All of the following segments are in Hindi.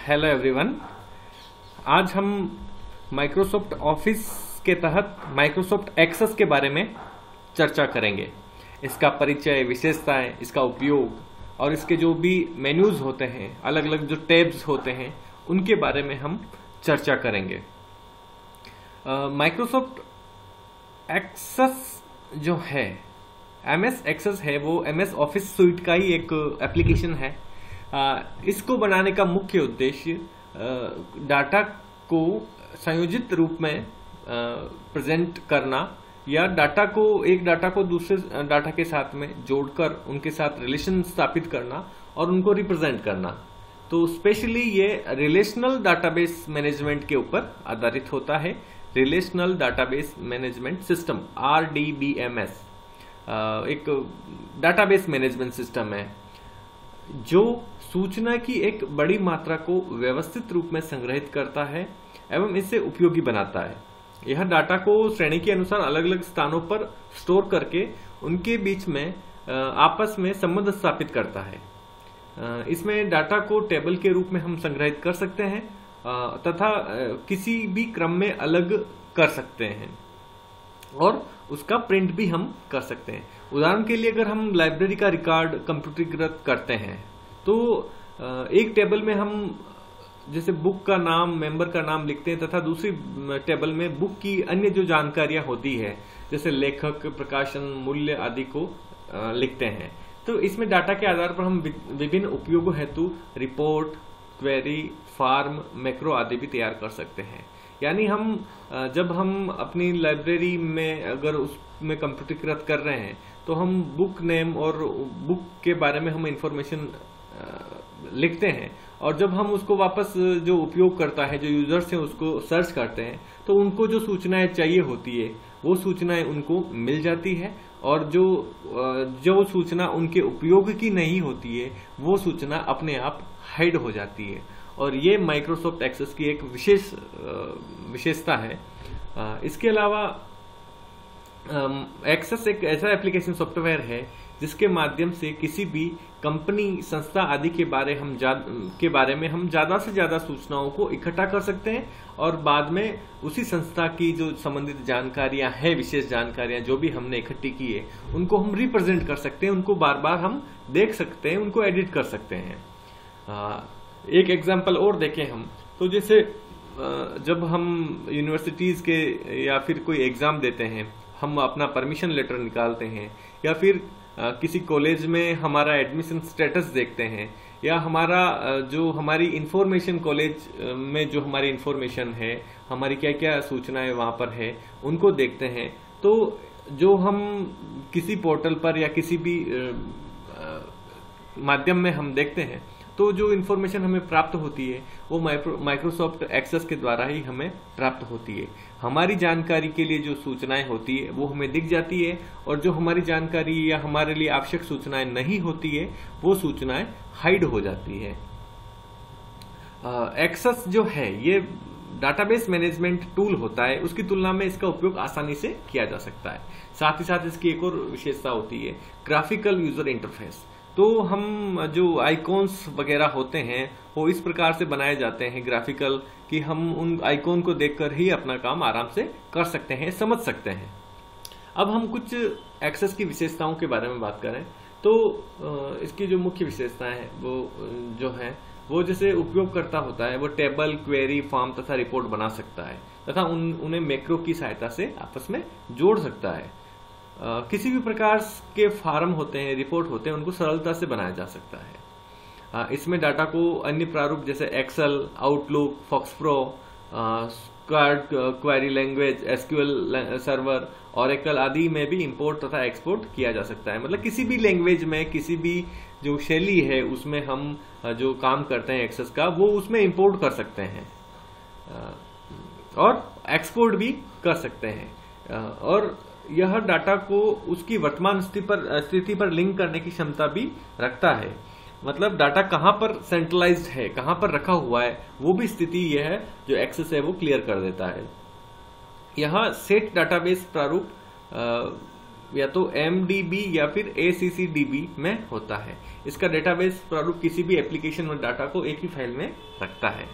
Hello everyone. आज हम माइक्रोसॉफ्ट ऑफिस के तहत माइक्रोसॉफ्ट एक्सेस के बारे में चर्चा करेंगे। इसका परिचय, विशेषताएं, इसका उपयोग और इसके जो भी मेन्यूज होते हैं, अलग अलग जो टैब्स होते हैं, उनके बारे में हम चर्चा करेंगे। माइक्रोसॉफ्ट एक्सेस जो है, MS एक्सेस है, वो MS ऑफिस सूट का ही एक एप्लीकेशन है। इसको बनाने का मुख्य उद्देश्य डाटा को संयोजित रूप में प्रेजेंट करना या एक डाटा को दूसरे डाटा के साथ में जोड़कर उनके साथ रिलेशन स्थापित करना और उनको रिप्रेजेंट करना। तो स्पेशली ये रिलेशनल डाटाबेस मैनेजमेंट के ऊपर आधारित होता है। Relational database management system RDBMS एक डाटाबेस मैनेजमेंट सिस्टम है जो सूचना की एक बड़ी मात्रा को व्यवस्थित रूप में संग्रहित करता है एवं इसे उपयोगी बनाता है। यह डाटा को श्रेणी के अनुसार अलग अलग स्थानों पर स्टोर करके उनके बीच में आपस में संबंध स्थापित करता है। इसमें डाटा को टेबल के रूप में हम संग्रहित कर सकते हैं तथा किसी भी क्रम में अलग कर सकते हैं और उसका प्रिंट भी हम कर सकते हैं। उदाहरण के लिए अगर हम लाइब्रेरी का रिकॉर्ड कंप्यूटरीकृत करते हैं तो एक टेबल में हम जैसे बुक का नाम, मेंबर का नाम लिखते हैं तथा दूसरी टेबल में बुक की अन्य जो जानकारियां होती है जैसे लेखक, प्रकाशन, मूल्य आदि को लिखते हैं। तो इसमें डाटा के आधार पर हम विभिन्न उपयोगों हेतु रिपोर्ट, क्वेरी, फॉर्म, मैक्रो आदि भी तैयार कर सकते हैं। यानी जब हम अपनी लाइब्रेरी में अगर उसमें कंप्यूटरीकृत कर रहे हैं तो हम बुक नेम और बुक के बारे में हम इंफॉर्मेशन लिखते हैं और जब हम उसको वापस जो उपयोग करता है, जो यूजर्स हैं, उसको सर्च करते हैं तो उनको जो सूचनाएं चाहिए होती है वो सूचनाएं उनको मिल जाती है और जो सूचना उनके उपयोग की नहीं होती है वो सूचना अपने आप हाइड हो जाती है। और ये माइक्रोसॉफ्ट एक्सेस की एक विशेषता है। इसके अलावा एक्सेस एक ऐसा एप्लीकेशन सॉफ्टवेयर है जिसके माध्यम से किसी भी कंपनी, संस्था आदि के बारे में हम ज्यादा से ज्यादा सूचनाओं को इकट्ठा कर सकते हैं और बाद में उसी संस्था की जो संबंधित जानकारियां हैं, विशेष जानकारियां जो भी हमने इकट्ठी की है, उनको हम रिप्रेजेंट कर सकते हैं, उनको बार बार हम देख सकते हैं, उनको एडिट कर सकते हैं। एक एग्जाम्पल और देखें हम तो जैसे जब हम यूनिवर्सिटीज के या फिर कोई एग्जाम देते हैं, हम अपना परमिशन लेटर निकालते हैं या फिर किसी कॉलेज में हमारा एडमिशन स्टेटस देखते हैं या हमारी इंफॉर्मेशन, कॉलेज में जो हमारी इंफॉर्मेशन है, हमारी क्या क्या सूचनाएं वहां पर है, उनको देखते हैं। तो जो हम किसी पोर्टल पर या किसी भी माध्यम में हम देखते हैं तो जो इन्फॉर्मेशन हमें प्राप्त होती है वो माइक्रोसॉफ्ट एक्सेस के द्वारा ही हमें प्राप्त होती है। हमारी जानकारी के लिए जो सूचनाएं होती है वो हमें दिख जाती है और जो हमारी जानकारी या हमारे लिए आवश्यक सूचनाएं नहीं होती है वो सूचनाएं हाइड हो जाती है। एक्सेस जो है ये डाटाबेस मैनेजमेंट टूल होता है, उसकी तुलना में इसका उपयोग आसानी से किया जा सकता है। साथ ही साथ इसकी एक और विशेषता होती है ग्राफिकल यूजर इंटरफेस। तो हम जो आइकॉन्स वगैरह होते हैं वो इस प्रकार से बनाए जाते हैं ग्राफिकल कि हम उन आइकॉन को देखकर ही अपना काम आराम से कर सकते हैं, समझ सकते हैं। अब हम कुछ एक्सेस की विशेषताओं के बारे में बात करें तो इसकी जो मुख्य विशेषताएं हैं वो जैसे उपयोगकर्ता होता है वो टेबल, क्वेरी, फॉर्म तथा रिपोर्ट बना सकता है तथा उन्हें मैक्रो की सहायता से आपस में जोड़ सकता है। किसी भी प्रकार के फॉर्म होते हैं, रिपोर्ट होते हैं, उनको सरलता से बनाया जा सकता है। इसमें डाटा को अन्य प्रारूप जैसे एक्सेल, आउटलुक, फॉक्सप्रो, स्क्वाड query language, SQL server, Oracle आदि में भी इंपोर्ट तथा एक्सपोर्ट किया जा सकता है। मतलब किसी भी लैंग्वेज में, किसी भी जो शैली है उसमें हम जो काम करते हैं एक्सेस का वो उसमें इंपोर्ट कर सकते हैं और एक्सपोर्ट भी कर सकते हैं। और यह डाटा को उसकी वर्तमान स्थिति पर लिंक करने की क्षमता भी रखता है। मतलब डाटा कहां पर सेंट्रलाइज्ड है, कहां पर रखा हुआ है, वो भी स्थिति यह है जो एक्सेस है वो क्लियर कर देता है। यह सेट डाटाबेस प्रारूप या तो MDB या फिर ACCDB में होता है। इसका डेटाबेस प्रारूप किसी भी एप्लीकेशन में डाटा को एक ही फाइल में रखता है।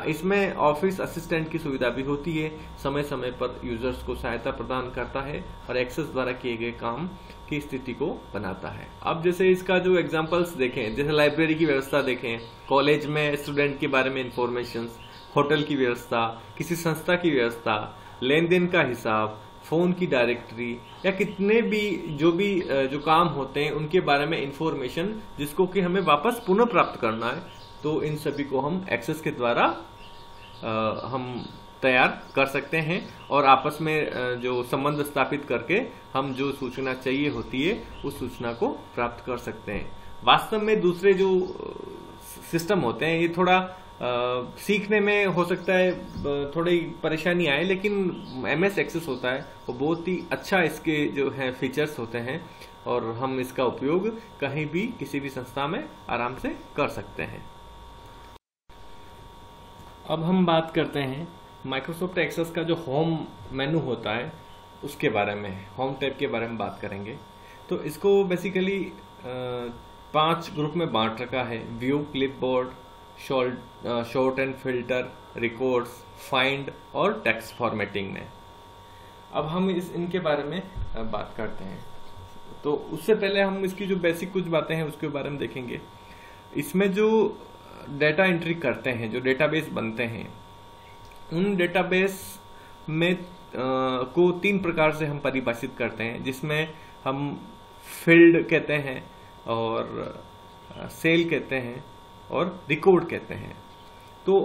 इसमें ऑफिस असिस्टेंट की सुविधा भी होती है, समय समय पर यूजर्स को सहायता प्रदान करता है और एक्सेस द्वारा किए गए काम की स्थिति को बनाता है। अब जैसे इसका जो एग्जांपल्स देखें, जैसे लाइब्रेरी की व्यवस्था देखें, कॉलेज में स्टूडेंट के बारे में इंफॉर्मेशन, होटल की व्यवस्था, किसी संस्था की व्यवस्था, लेन देन का हिसाब, फोन की डायरेक्टरी या कितने भी जो काम होते हैं उनके बारे में इंफॉर्मेशन जिसको कि हमें वापस पुनः प्राप्त करना है, तो इन सभी को हम एक्सेस के द्वारा हम तैयार कर सकते हैं और आपस में जो संबंध स्थापित करके हम जो सूचना चाहिए होती है उस सूचना को प्राप्त कर सकते हैं। वास्तव में दूसरे जो सिस्टम होते हैं ये थोड़ा सीखने में हो सकता है थोड़ी परेशानी आए, लेकिन MS एक्सेस होता है वो बहुत ही अच्छा इसके जो है फीचर्स होते हैं और हम इसका उपयोग कहीं भी किसी भी संस्था में आराम से कर सकते हैं। अब हम बात करते हैं माइक्रोसॉफ्ट एक्सेस का जो होम मेनू होता है उसके बारे में, होम टैब के बारे में बात करेंगे। तो इसको बेसिकली 5 ग्रुप में बांट रखा है: view, clipboard, short and filter, records, find और टेक्स्ट फॉर्मेटिंग में। अब हम इनके बारे में बात करते हैं। तो उससे पहले हम इसकी जो बेसिक कुछ बातें हैं उसके बारे में देखेंगे। इसमें जो डेटा एंट्री करते हैं, जो डेटाबेस बनते हैं, उन डेटाबेस में को 3 प्रकार से हम परिभाषित करते हैं, जिसमें हम फील्ड कहते हैं और सेल कहते हैं और रिकॉर्ड कहते हैं। तो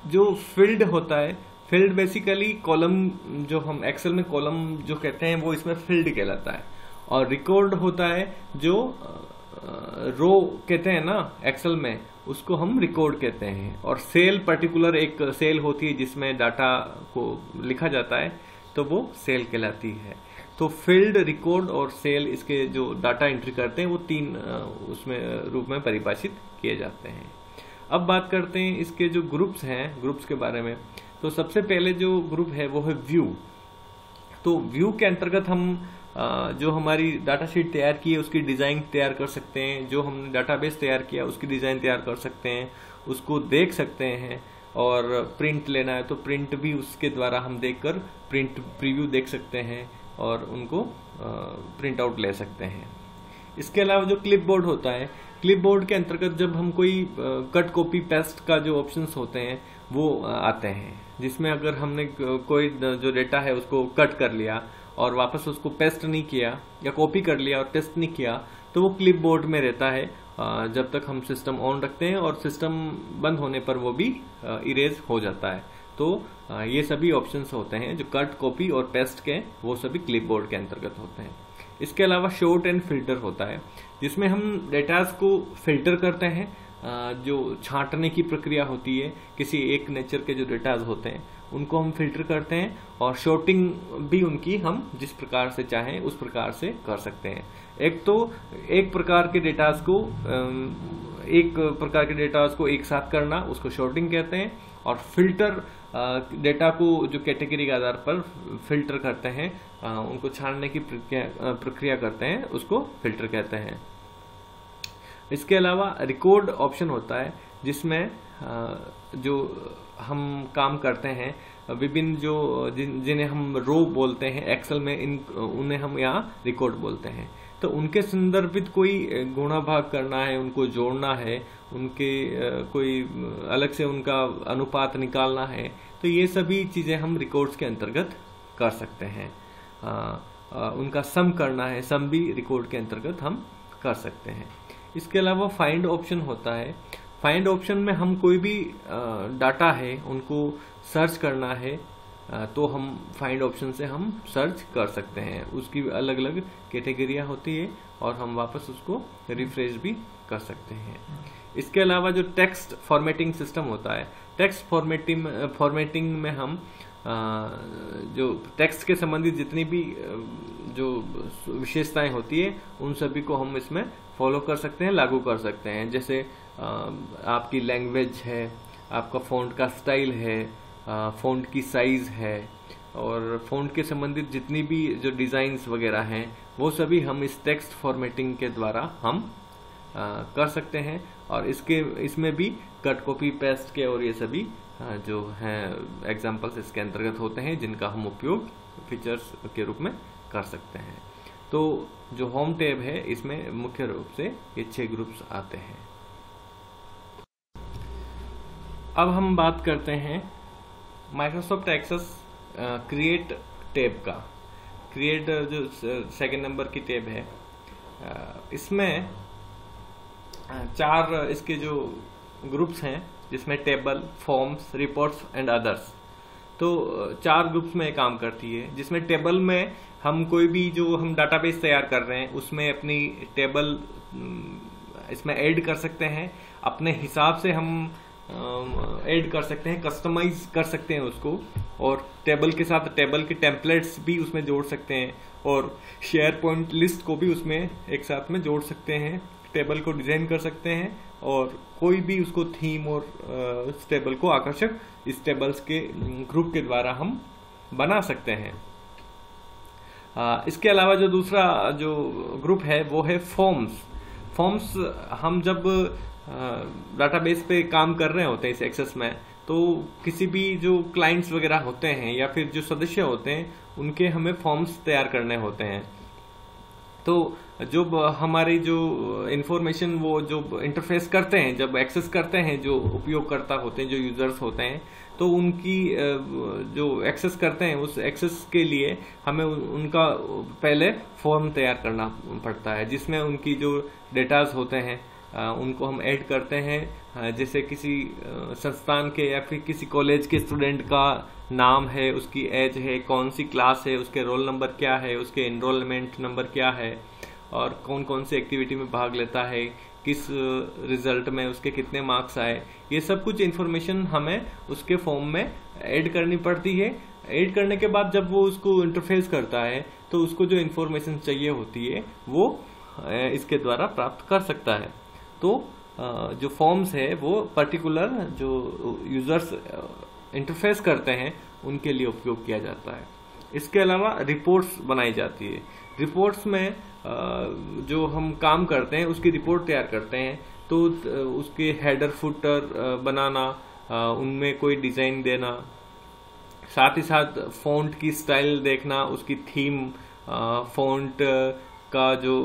जो फील्ड होता है, फील्ड बेसिकली कॉलम, जो हम एक्सेल में कॉलम जो कहते हैं वो इसमें फील्ड कहलाता है, और रिकॉर्ड होता है जो रो कहते हैं ना एक्सेल में, उसको हम रिकॉर्ड कहते हैं। और सेल, पर्टिकुलर एक सेल होती है जिसमें डाटा को लिखा जाता है, तो वो सेल कहलाती है। तो फील्ड, रिकॉर्ड और सेल, इसके जो डाटा एंट्री करते हैं वो 3 उसमें रूप में परिभाषित किए जाते हैं। अब बात करते हैं इसके जो ग्रुप्स हैं, ग्रुप्स के बारे में। तो सबसे पहले जो ग्रुप है वो है व्यू। तो व्यू के अंतर्गत हम जो हमारी डाटा शीट तैयार की है उसकी डिजाइन तैयार कर सकते हैं, जो हमने डाटाबेस तैयार किया उसकी डिजाइन तैयार कर सकते हैं, उसको देख सकते हैं, और प्रिंट लेना है तो प्रिंट भी उसके द्वारा हम देखकर प्रिंट प्रीव्यू देख सकते हैं और उनको प्रिंट आउट ले सकते हैं। इसके अलावा जो क्लिपबोर्ड होता है, क्लिपबोर्ड के अंतर्गत जब हम कोई कट, कॉपी, पेस्ट का जो ऑप्शंस होते हैं वो आते हैं, जिसमें अगर हमने कोई जो डेटा है उसको कट कर लिया और वापस उसको पेस्ट नहीं किया, या कॉपी कर लिया और पेस्ट नहीं किया, तो वो क्लिपबोर्ड में रहता है जब तक हम सिस्टम ऑन रखते हैं, और सिस्टम बंद होने पर वो भी इरेज हो जाता है। तो ये सभी ऑप्शंस होते हैं जो कट, कॉपी और पेस्ट के, वो सभी क्लिपबोर्ड के अंतर्गत होते हैं। इसके अलावा शॉर्ट एंड फिल्टर होता है, जिसमें हम डेटास को फिल्टर करते हैं, जो छांटने की प्रक्रिया होती है, किसी एक नेचर के जो डेटाज होते हैं उनको हम फिल्टर करते हैं, और शॉर्टिंग भी उनकी हम जिस प्रकार से चाहें उस प्रकार से कर सकते हैं। एक प्रकार के डेटास को एक साथ करना, उसको शॉर्टिंग कहते हैं, और फिल्टर डेटा को जो कैटेगरी के आधार पर फिल्टर करते हैं, उनको छानने की प्रक्रिया करते हैं, उसको फिल्टर कहते हैं। इसके अलावा रिकॉर्ड ऑप्शन होता है, जिसमें जो हम काम करते हैं, विभिन्न जो जिन्हें हम रो बोलते हैं एक्सेल में, उन्हें हम यहाँ रिकॉर्ड बोलते हैं। तो उनके संदर्भित कोई गुणा भाग करना है, उनको जोड़ना है, उनके कोई अलग से उनका अनुपात निकालना है, तो ये सभी चीजें हम रिकॉर्ड्स के अंतर्गत कर सकते हैं। उनका सम करना है, सम भी रिकॉर्ड के अंतर्गत हम कर सकते हैं। इसके अलावा फाइंड ऑप्शन होता है। फाइंड ऑप्शन में हम कोई भी डाटा है उनको सर्च करना है, तो हम फाइंड ऑप्शन से हम सर्च कर सकते हैं। उसकी अलग अलग कैटेगरियां होती है और हम वापस उसको रिफ्रेश भी कर सकते हैं। इसके अलावा जो टेक्स्ट फॉर्मेटिंग सिस्टम होता है, टेक्स्ट फॉर्मेटिंग में हम जो टेक्स्ट के संबंधित जितनी भी जो विशेषताएं होती है उन सभी को हम इसमें फॉलो कर सकते हैं, लागू कर सकते हैं। जैसे आपकी लैंग्वेज है, आपका फ़ॉन्ट का स्टाइल है, फ़ॉन्ट की साइज़ है, और फ़ॉन्ट के संबंधित जितनी भी जो डिज़ाइंस वगैरह हैं वो सभी हम इस टेक्स्ट फॉर्मेटिंग के द्वारा हम कर सकते हैं। और इसमें भी कट कॉपी पेस्ट के और ये सभी जो हैं एग्जांपल्स इसके अंतर्गत होते हैं जिनका हम उपयोग फीचर्स के रूप में कर सकते हैं। तो जो होम टैब है इसमें मुख्य रूप से ये 6 ग्रुप्स आते हैं। अब हम बात करते हैं माइक्रोसॉफ्ट एक्सेस क्रिएट टैब का। क्रिएट जो सेकंड नंबर की टैब है, इसमें 4 इसके जो ग्रुप्स हैं जिसमें table, forms, reports and others, तो 4 ग्रुप्स में काम करती है। जिसमें टेबल में हम कोई भी जो हम डाटाबेस तैयार कर रहे हैं उसमें अपनी टेबल इसमें ऐड कर सकते हैं, अपने हिसाब से हम ऐड कर सकते हैं, कस्टमाइज कर सकते हैं उसको, और टेबल के साथ टेबल के टेम्पलेट्स भी उसमें जोड़ सकते हैं, और शेयर पॉइंट लिस्ट को भी उसमें एक साथ में जोड़ सकते हैं, टेबल को डिजाइन कर सकते हैं, और कोई भी उसको थीम और इस टेबल को आकर्षक इस टेबल्स के ग्रुप के द्वारा हम बना सकते हैं। इसके अलावा जो दूसरा जो ग्रुप है वो है फॉर्म्स। फॉर्म्स हम जब डाटाबेस पे काम कर रहे होते हैं इस एक्सेस में, तो किसी भी जो क्लाइंट्स वगैरह होते हैं या फिर जो सदस्य होते हैं उनके हमें फॉर्म्स तैयार करने होते हैं। तो जो हमारी जो इंफॉर्मेशन वो जो इंटरफेस करते हैं, जब एक्सेस करते हैं जो उपयोगकर्ता होते हैं, जो यूजर्स होते हैं, तो उनकी जो एक्सेस करते हैं उस एक्सेस के लिए हमें उनका पहले फॉर्म तैयार करना पड़ता है, जिसमें उनकी जो डेटाज होते हैं उनको हम ऐड करते हैं। जैसे किसी संस्थान के या फिर किसी कॉलेज के स्टूडेंट का नाम है, उसकी एज है, कौन सी क्लास है, उसके रोल नंबर क्या है, उसके एनरोलमेंट नंबर क्या है, और कौन कौन सी एक्टिविटी में भाग लेता है, किस रिजल्ट में उसके कितने मार्क्स आए, ये सब कुछ इन्फॉर्मेशन हमें उसके फॉर्म में ऐड करनी पड़ती है। ऐड करने के बाद जब वो उसको इंटरफेस करता है तो उसको जो इन्फॉर्मेशन चाहिए होती है वो इसके द्वारा प्राप्त कर सकता है। तो जो फॉर्म्स है वो पर्टिकुलर जो यूजर्स इंटरफेस करते हैं उनके लिए उपयोग किया जाता है। इसके अलावा रिपोर्ट्स बनाई जाती है। रिपोर्ट्स में जो हम काम करते हैं उसकी रिपोर्ट तैयार करते हैं, तो उसके हेडर फुटर बनाना, उनमें कोई डिजाइन देना, साथ ही साथ फॉन्ट की स्टाइल देखना, उसकी थीम, फॉन्ट का जो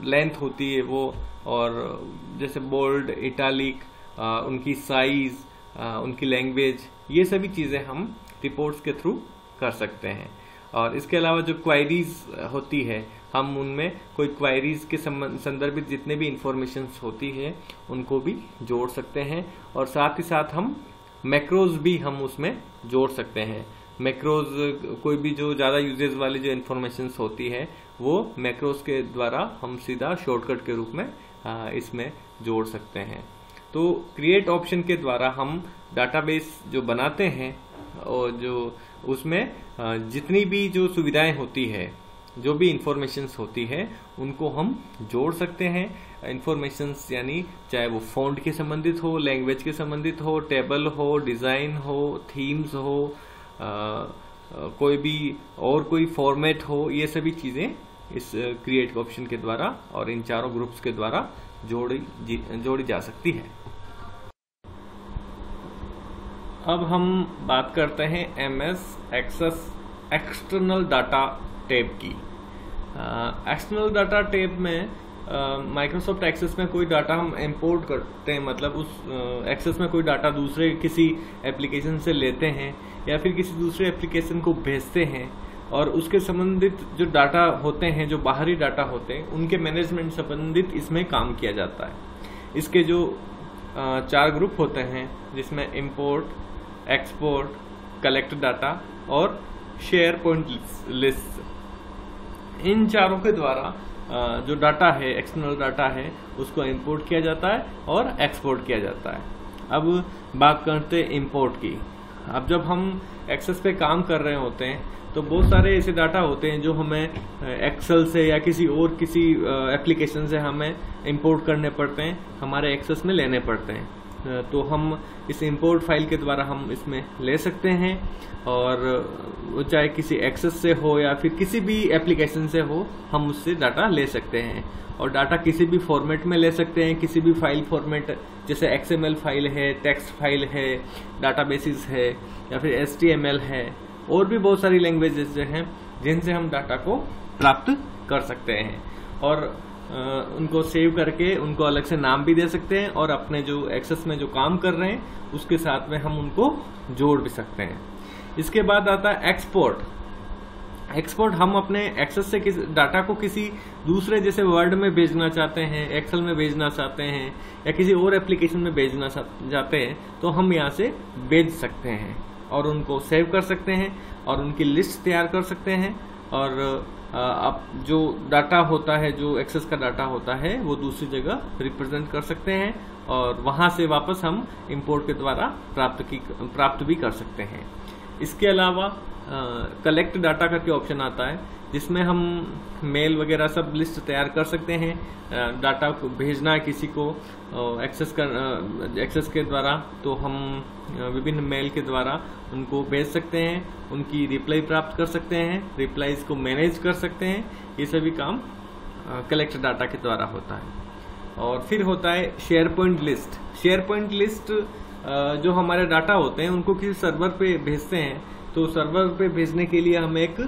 लेंथ होती है वो, और जैसे बोल्ड, इटैलिक, उनकी साइज, उनकी लैंग्वेज, ये सभी चीजें हम रिपोर्ट्स के थ्रू कर सकते हैं। और इसके अलावा जो क्वायरीज होती है, हम उनमें कोई क्वायरीज के संदर्भित जितने भी इंफॉर्मेशन होती है उनको भी जोड़ सकते हैं, और साथ ही साथ हम मैक्रोज भी हम उसमें जोड़ सकते हैं। मैक्रोज कोई भी जो ज़्यादा यूजेज वाली जो इन्फॉर्मेशन होती है वो मैक्रोज के द्वारा हम सीधा शॉर्टकट के रूप में इसमें जोड़ सकते हैं। तो क्रिएट ऑप्शन के द्वारा हम डाटाबेस जो बनाते हैं और जो उसमें जितनी भी जो सुविधाएं होती है, जो भी इंफॉर्मेशंस होती है, उनको हम जोड़ सकते हैं। इंफॉर्मेशंस यानी चाहे वो फॉन्ट के संबंधित हो, लैंग्वेज के संबंधित हो, टेबल हो, डिजाइन हो, थीम्स हो, कोई भी और कोई फॉर्मेट हो, ये सभी चीजें इस क्रिएट ऑप्शन के द्वारा और इन चारों ग्रुप्स के द्वारा जोड़ी जा सकती है। अब हम बात करते हैं MS access external data tab की। एक्सटर्नल डाटा टैब में माइक्रोसॉफ्ट एक्सेस में कोई डाटा हम इंपोर्ट करते हैं, मतलब उस एक्सेस में कोई डाटा दूसरे किसी एप्लीकेशन से लेते हैं या फिर किसी दूसरे एप्लीकेशन को भेजते हैं, और उसके संबंधित जो डाटा होते हैं, जो बाहरी डाटा होते हैं, उनके मैनेजमेंट संबंधित इसमें काम किया जाता है। इसके जो 4 ग्रुप होते हैं, जिसमें इंपोर्ट, एक्सपोर्ट, कलेक्ट डाटा और शेयर पॉइंट लिस्ट, इन चारों के द्वारा जो डाटा है, एक्सटर्नल डाटा है, उसको इंपोर्ट किया जाता है और एक्सपोर्ट किया जाता है। अब बात करते हैं इंपोर्ट की। अब जब हम एक्सेस पे काम कर रहे होते हैं तो बहुत सारे ऐसे डाटा होते हैं जो हमें एक्सेल से या किसी एप्लीकेशन से हमें इंपोर्ट करने पड़ते हैं, हमारे एक्सेस में लेने पड़ते हैं। तो हम इस इंपोर्ट फाइल के द्वारा हम इसमें ले सकते हैं, और वो चाहे किसी एक्सेस से हो या फिर किसी भी एप्लीकेशन से हो, हम उससे डाटा ले सकते हैं। और डाटा किसी भी फॉर्मेट में ले सकते हैं, किसी भी फाइल फॉर्मेट, जैसे XML फाइल है, टेक्स्ट फाइल है, डाटाबेसिस है, या फिर HTML है, और भी बहुत सारी लैंग्वेजेस हैं जिनसे हम डाटा को प्राप्त कर सकते हैं। और उनको सेव करके उनको अलग से नाम भी दे सकते हैं, और अपने जो एक्सेस में जो काम कर रहे हैं उसके साथ में हम उनको जोड़ भी सकते हैं। इसके बाद आता है एक्सपोर्ट। एक्सपोर्ट हम अपने एक्सेस से डाटा को किसी दूसरे, जैसे वर्ड में भेजना चाहते हैं, एक्सेल में भेजना चाहते हैं, या किसी और एप्लीकेशन में भेजना चाहते हैं, तो हम यहाँ से भेज सकते हैं और उनको सेव कर सकते हैं और उनकी लिस्ट तैयार कर सकते हैं। और अब जो डाटा होता है, जो एक्सेस का डाटा होता है, वो दूसरी जगह रिप्रेजेंट कर सकते हैं, और वहां से वापस हम इंपोर्ट के द्वारा प्राप्त भी कर सकते हैं। इसके अलावा कलेक्ट डाटा करके ऑप्शन आता है, जिसमें हम मेल वगैरह सब लिस्ट तैयार कर सकते हैं। डाटा को भेजना है किसी को एक्सेस के द्वारा, तो हम विभिन्न मेल के द्वारा उनको भेज सकते हैं, उनकी रिप्लाई प्राप्त कर सकते हैं, रिप्लाईज को मैनेज कर सकते हैं। ये सभी काम कलेक्ट डाटा के द्वारा होता है। और फिर होता है share point list. Share point list जो हमारे डाटा होते हैं उनको किसी सर्वर पे भेजते हैं, तो सर्वर पे भेजने के लिए हमें एक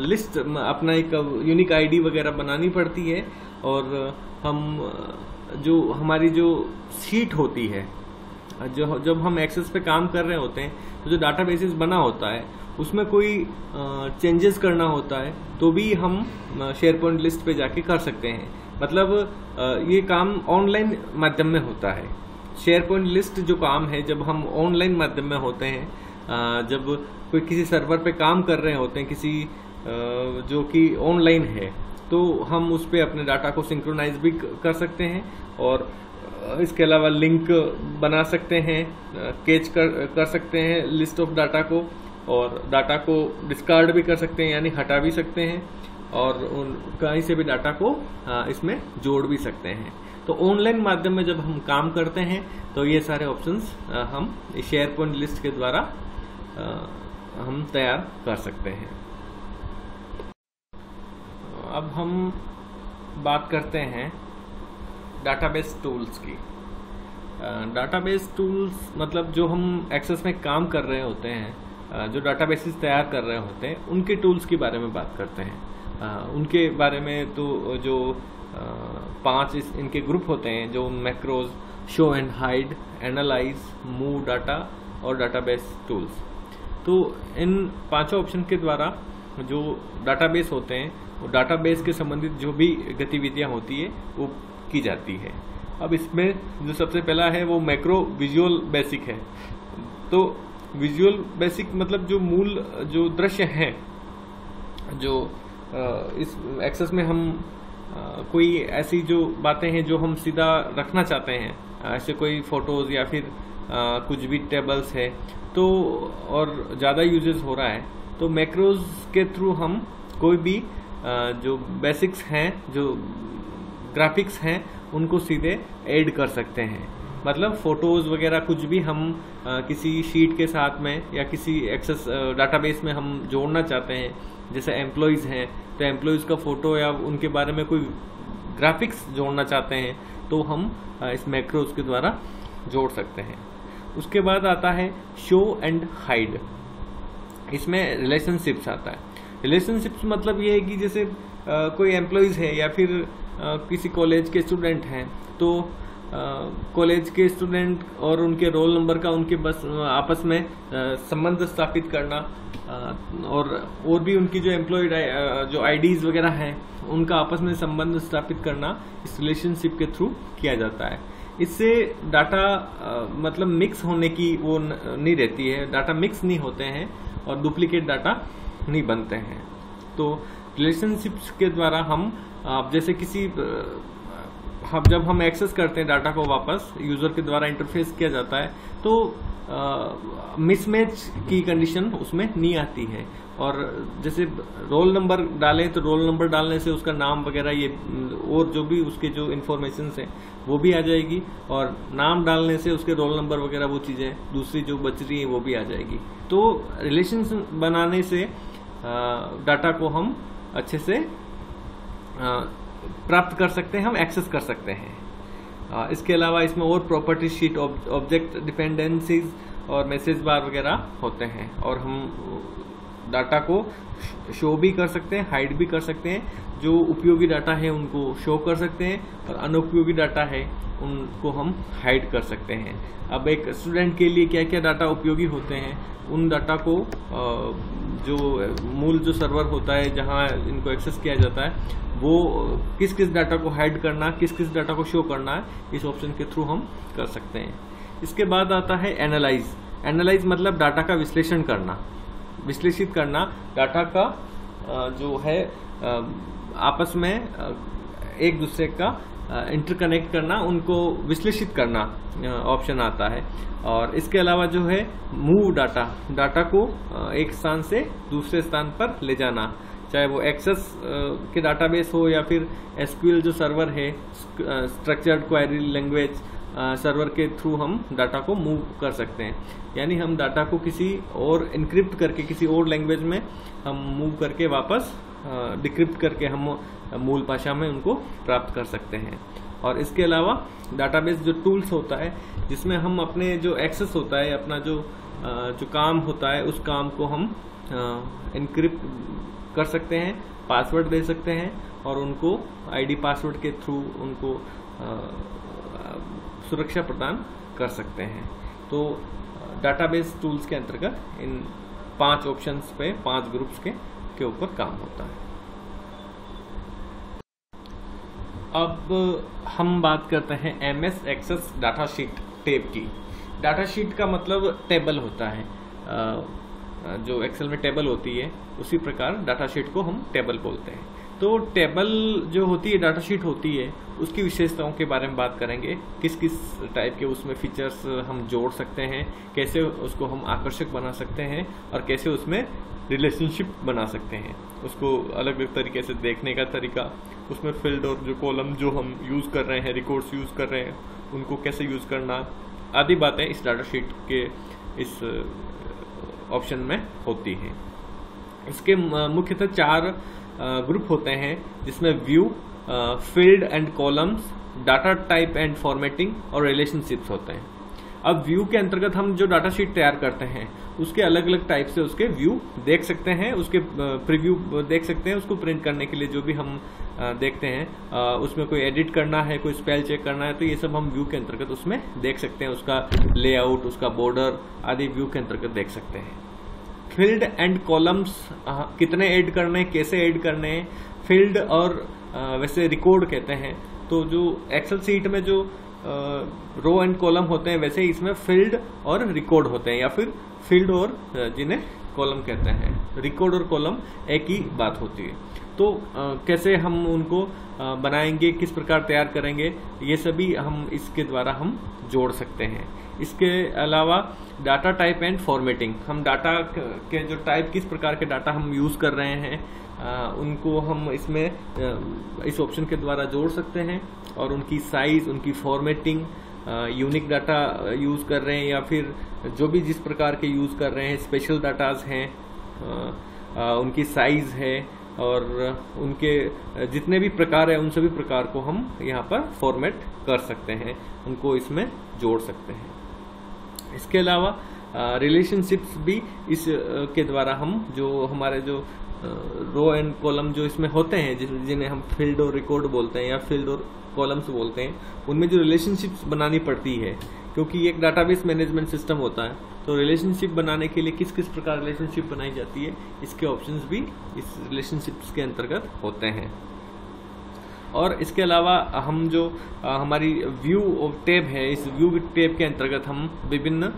लिस्ट, अपना एक यूनिक आईडी वगैरह बनानी पड़ती है। और हम जो हमारी जो शीट होती है, जो जब हम एक्सेस पे काम कर रहे होते हैं, तो जो डाटाबेसेस बना होता है उसमें कोई चेंजेस करना होता है, तो भी हम शेयर पॉइंट लिस्ट पे जाके कर सकते हैं। मतलब ये काम ऑनलाइन माध्यम में होता है। शेयर पॉइंट लिस्ट जो काम है, जब हम ऑनलाइन माध्यम में होते हैं, जब कोई किसी सर्वर पे काम कर रहे होते हैं, किसी जो कि ऑनलाइन है, तो हम उस पे अपने डाटा को सिंक्रोनाइज भी कर सकते हैं, और इसके अलावा लिंक बना सकते हैं, कैच कर सकते हैं लिस्ट ऑफ डाटा को, और डाटा को डिस्कार्ड भी कर सकते हैं, यानी हटा भी सकते हैं, और कहीं से भी डाटा को इसमें जोड़ भी सकते हैं। तो ऑनलाइन माध्यम में जब हम काम करते हैं, तो ये सारे ऑप्शंस हम शेयर पॉइंट लिस्ट के द्वारा हम तैयार कर सकते हैं। अब हम बात करते हैं डाटाबेस टूल्स की। डाटाबेस टूल्स मतलब जो हम एक्सेस में काम कर रहे होते हैं, जो डाटाबेसेस तैयार कर रहे होते हैं, उनके टूल्स के बारे में बात करते हैं। उनके बारे में तो जो 5 इनके ग्रुप होते हैं, जो macros, show and hide, analyse, move data और डाटाबेस टूल्स। तो इन 5 ऑप्शन के द्वारा जो डाटाबेस होते हैं, वो डाटाबेस के संबंधित जो भी गतिविधियां होती है वो की जाती है। अब इसमें जो सबसे पहला है वो मैक्रो विजुअल बेसिक है। तो विजुअल बेसिक मतलब जो मूल जो दृश्य हैं, जो इस एक्सेस में हम कोई ऐसी जो बातें हैं जो हम सीधा रखना चाहते हैं, ऐसे कोई फोटोज या फिर कुछ भी टेबल्स है, तो और ज़्यादा यूजेस हो रहा है, तो मैक्रोज के थ्रू हम कोई भी जो बेसिक्स हैं, जो ग्राफिक्स हैं, उनको सीधे ऐड कर सकते हैं। मतलब फोटोज वगैरह कुछ भी हम किसी शीट के साथ में या किसी एक्सेस डाटाबेस में हम जोड़ना चाहते हैं, जैसे एम्प्लॉयज हैं, तो एम्प्लॉयज का फोटो या उनके बारे में कोई ग्राफिक्स जोड़ना चाहते हैं, तो हम इस मैक्रोज के द्वारा जोड़ सकते हैं। उसके बाद आता है शो एंड हाइड। इसमें रिलेशनशिप्स आता है। रिलेशनशिप्स मतलब ये है कि जैसे कोई एम्प्लॉयज है या फिर किसी कॉलेज के स्टूडेंट हैं, तो कॉलेज के स्टूडेंट और उनके रोल नंबर का उनके बस आपस में संबंध स्थापित करना, और भी उनकी जो एम्प्लॉयड जो आईडीज वगैरह हैं, उनका आपस में संबंध स्थापित करना इस रिलेशनशिप के थ्रू किया जाता है। इससे डाटा मतलब मिक्स होने की वो नहीं रहती है, डाटा मिक्स नहीं होते हैं और डुप्लीकेट डाटा नहीं बनते हैं। तो रिलेशनशिप्स के द्वारा हम जैसे किसी जब हम एक्सेस करते हैं डाटा को, वापस यूजर के द्वारा इंटरफेस किया जाता है, तो मिसमैच की कंडीशन उसमें नहीं आती है। और जैसे रोल नंबर डालें तो रोल नंबर डालने से उसका नाम वगैरह ये और जो भी उसके जो इन्फॉर्मेशन है वो भी आ जाएगी, और नाम डालने से उसके रोल नंबर वगैरह वो चीज़ें दूसरी जो बच रही है वो भी आ जाएगी। तो रिलेशन बनाने से डाटा को हम अच्छे से प्राप्त कर सकते हैं, हम एक्सेस कर सकते हैं। इसके अलावा इसमें और प्रॉपर्टी शीट, ऑब्जेक्ट डिपेंडेंसीज और मैसेज बार वगैरह होते हैं, और हम डाटा को शो भी कर सकते हैं, हाइड भी कर सकते हैं। जो उपयोगी डाटा है उनको शो कर सकते हैं, और अनुपयोगी डाटा है उनको हम हाइड कर सकते हैं। अब एक स्टूडेंट के लिए क्या क्या डाटा उपयोगी होते हैं, उन डाटा को जो मूल जो सर्वर होता है जहां इनको एक्सेस किया जाता है, वो किस किस डाटा को हाइड करना, किस किस डाटा को शो करना है, इस ऑप्शन के थ्रू हम कर सकते हैं। इसके बाद आता है एनालाइज। एनालाइज मतलब डाटा का विश्लेषण करना, विश्लेषित करना, डाटा का जो है आपस में एक दूसरे का इंटरकनेक्ट करना, उनको विश्लेषित करना ऑप्शन आता है। और इसके अलावा जो है मूव डाटा, डाटा को एक स्थान से दूसरे स्थान पर ले जाना, चाहे वो एक्सेस के डाटाबेस हो या फिर एसक्यूएल जो सर्वर है, स्ट्रक्चर्ड क्वेरी लैंग्वेज सर्वर के थ्रू हम डाटा को मूव कर सकते हैं। यानी हम डाटा को किसी और इनक्रिप्ट करके किसी और लैंग्वेज में हम मूव करके वापस डिक्रिप्ट करके हम मूल भाषा में उनको प्राप्त कर सकते हैं। और इसके अलावा डाटाबेस जो टूल्स होता है, जिसमें हम अपने जो एक्सेस होता है, अपना जो काम होता है, उस काम को हम इनक्रिप्ट कर सकते हैं, पासवर्ड दे सकते हैं, और उनको आईडी पासवर्ड के थ्रू उनको सुरक्षा प्रदान कर सकते हैं। तो डाटाबेस टूल्स के अंतर्गत इन 5 ऑप्शंस पे 5 ग्रुप्स के ऊपर काम होता है। अब हम बात करते हैं MS एक्सेस डाटा शीट टेब की। डाटा शीट का मतलब टेबल होता है, जो एक्सेल में टेबल होती है उसी प्रकार डाटा शीट को हम टेबल बोलते हैं। तो टेबल जो होती है, डाटा शीट होती है, उसकी विशेषताओं के बारे में बात करेंगे। किस किस टाइप के उसमें फीचर्स हम जोड़ सकते हैं, कैसे उसको हम आकर्षक बना सकते हैं, और कैसे उसमें रिलेशनशिप बना सकते हैं, उसको अलग अलग तरीके से देखने का तरीका, उसमें फील्ड और जो कॉलम जो हम यूज़ कर रहे हैं, रिकॉर्ड्स यूज़ कर रहे हैं, उनको कैसे यूज़ करना, आदि बातें इस डाटा शीट के इस ऑप्शन में होती हैं। इसके मुख्यतः 4 ग्रुप होते हैं, जिसमें view, field and columns, data type and formatting और रिलेशनशिप्स होते हैं। अब व्यू के अंतर्गत हम जो डाटा शीट तैयार करते हैं उसके अलग अलग टाइप से उसके व्यू देख सकते हैं, उसके प्रीव्यू देख सकते हैं। उसको प्रिंट करने के लिए जो भी हम देखते हैं, उसमें कोई एडिट करना है, कोई स्पेल चेक करना है, तो ये सब हम व्यू के अंतर्गत उसमें देख सकते हैं। उसका लेआउट, उसका बॉर्डर आदि व्यू के अंतर्गत देख सकते हैं। फील्ड एंड कॉलम्स कितने ऐड करने, कैसे ऐड करने, फील्ड और वैसे रिकॉर्ड कहते हैं। तो जो एक्सेल सीट में जो रो एंड कॉलम होते हैं, वैसे इसमें फील्ड और रिकॉर्ड होते हैं, या फिर फील्ड और जिन्हें कॉलम कहते हैं। रिकॉर्ड और कॉलम एक ही बात होती है। तो कैसे हम उनको बनाएंगे, किस प्रकार तैयार करेंगे, ये सभी हम इसके द्वारा हम जोड़ सकते हैं। इसके अलावा डाटा टाइप एंड फॉर्मेटिंग, हम डाटा के जो टाइप, किस प्रकार के डाटा हम यूज कर रहे हैं, उनको हम इसमें इस ऑप्शन के द्वारा जोड़ सकते हैं, और उनकी साइज, उनकी फॉर्मेटिंग, यूनिक डाटा यूज कर रहे हैं या फिर जो भी जिस प्रकार के यूज कर रहे हैं, स्पेशल डाटाज हैं, उनकी साइज है, और उनके जितने भी प्रकार है उन सभी प्रकार को हम यहाँ पर फॉर्मेट कर सकते हैं, उनको इसमें जोड़ सकते हैं। इसके अलावा रिलेशनशिप्स भी इस के द्वारा हम जो हमारे जो रो एंड कॉलम जो इसमें होते हैं, जिन्हें हम फील्ड और रिकॉर्ड बोलते हैं या फील्ड और कॉलम्स बोलते हैं, उनमें जो रिलेशनशिप्स बनानी पड़ती है, क्योंकि एक डाटाबेस मैनेजमेंट सिस्टम होता है, तो रिलेशनशिप बनाने के लिए किस किस प्रकार रिलेशनशिप बनाई जाती है, इसके ऑप्शंस भी इस रिलेशनशिप्स के अंतर्गत होते हैं। और इसके अलावा हम जो हमारी व्यू टैब है, इस व्यू टैब के अंतर्गत हम विभिन्न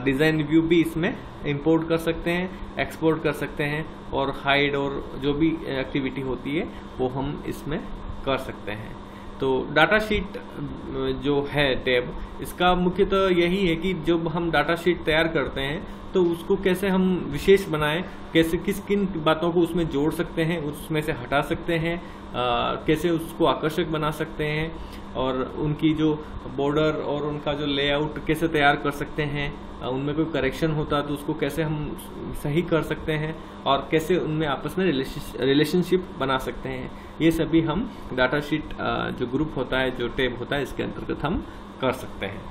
डिज़ाइन व्यू भी इसमें इंपोर्ट कर सकते हैं, एक्सपोर्ट कर सकते हैं, और हाइड और जो भी एक्टिविटी होती है वो हम इसमें कर सकते हैं। तो डाटा शीट जो है टैब, इसका मुख्यतः यही है कि जब हम डाटा शीट तैयार करते हैं तो उसको कैसे हम विशेष बनाएं, कैसे किन बातों को उसमें जोड़ सकते हैं, उसमें से हटा सकते हैं, कैसे उसको आकर्षक बना सकते हैं, और उनकी जो बॉर्डर और उनका जो लेआउट कैसे तैयार कर सकते हैं, उनमें कोई करेक्शन होता है तो उसको कैसे हम सही कर सकते हैं, और कैसे उनमें आपस में रिलेशनशिप बना सकते हैं। ये सभी हम डाटा शीट जो ग्रुप होता है, जो टैब होता है, इसके अंतर्गत हम कर सकते हैं।